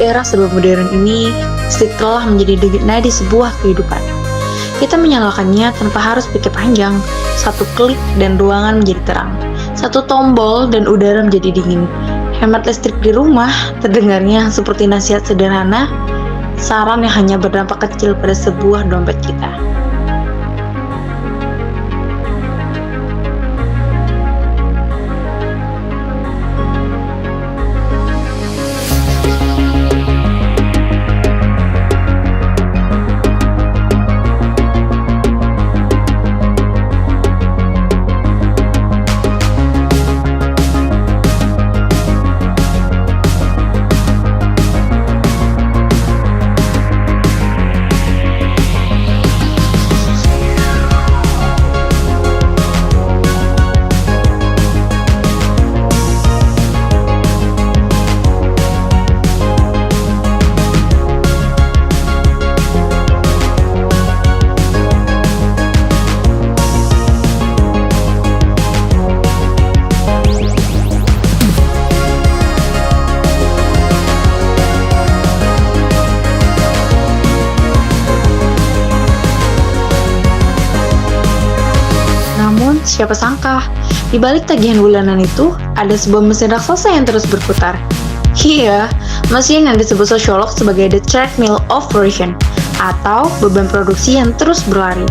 era serba modern ini, listrik telah menjadi nadi sebuah kehidupan. Kita menyalakannya tanpa harus pikir panjang. Satu klik dan ruangan menjadi terang. Satu tombol dan udara menjadi dingin. Hemat listrik di rumah terdengarnya seperti nasihat sederhana, saran yang hanya berdampak kecil pada sebuah dompet kita. Namun, siapa sangka, di balik tagihan bulanan itu, ada sebuah mesin raksasa yang terus berputar. Iya, mesin yang disebut sosiolog sebagai the treadmill of production, atau beban produksi yang terus berlari.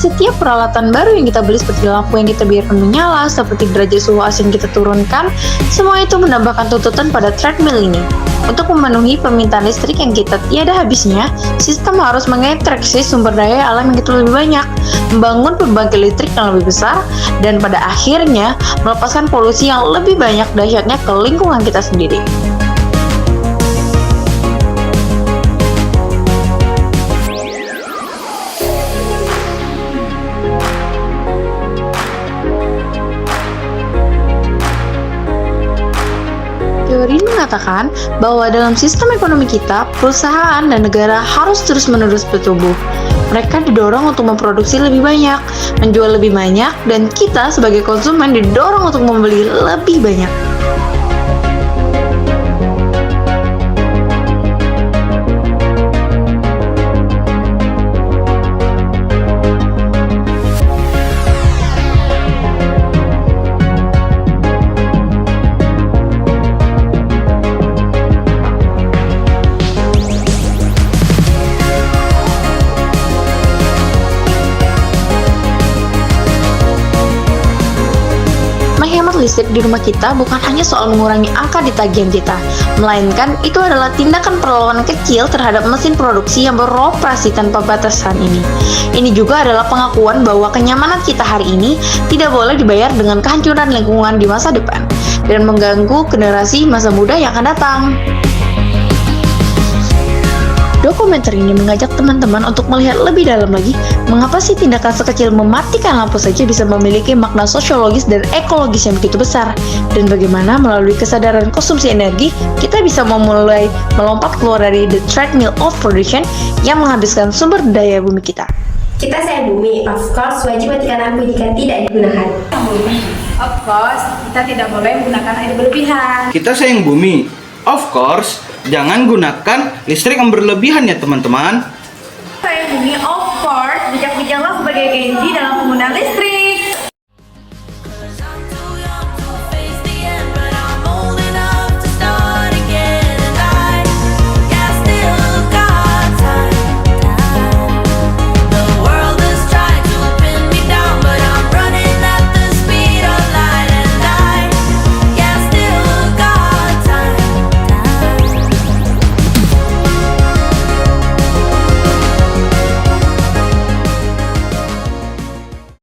Setiap peralatan baru yang kita beli seperti lampu yang kita biarkan menyala, seperti derajat suhu AC yang kita turunkan, semua itu menambahkan tuntutan pada treadmill ini. Untuk memenuhi permintaan listrik yang kita tiada habisnya, sistem harus mengekstraksi sumber daya alam yang itu lebih banyak, membangun pembangkit listrik yang lebih besar, dan pada akhirnya melepaskan polusi yang lebih banyak dahsyatnya ke lingkungan kita sendiri. Teori mengatakan bahwa dalam sistem ekonomi kita, perusahaan dan negara harus terus-menerus bertumbuh. Mereka didorong untuk memproduksi lebih banyak, menjual lebih banyak, dan kita sebagai konsumen didorong untuk membeli lebih banyak. Menghemat listrik di rumah kita bukan hanya soal mengurangi angka di tagihan kita, melainkan itu adalah tindakan perlawanan kecil terhadap mesin produksi yang beroperasi tanpa batasan ini. Ini juga adalah pengakuan bahwa kenyamanan kita hari ini tidak boleh dibayar dengan kehancuran lingkungan di masa depan, dan mengganggu generasi masa muda yang akan datang. Dokumenter ini mengajak teman-teman untuk melihat lebih dalam lagi mengapa sih tindakan sekecil mematikan lampu saja bisa memiliki makna sosiologis dan ekologis yang begitu besar, dan bagaimana melalui kesadaran konsumsi energi kita bisa memulai melompat keluar dari the treadmill of production yang menghabiskan sumber daya bumi kita. Kita sayang bumi, of course wajib matikan lampu jika tidak digunakan. Bumi, of course kita tidak boleh menggunakan air berlebihan. Kita sayang bumi, of course jangan gunakan listrik yang berlebihan ya teman-teman. Sayang bumi, of course bijak-bijaklah sebagai Genji dalam penggunaan listrik.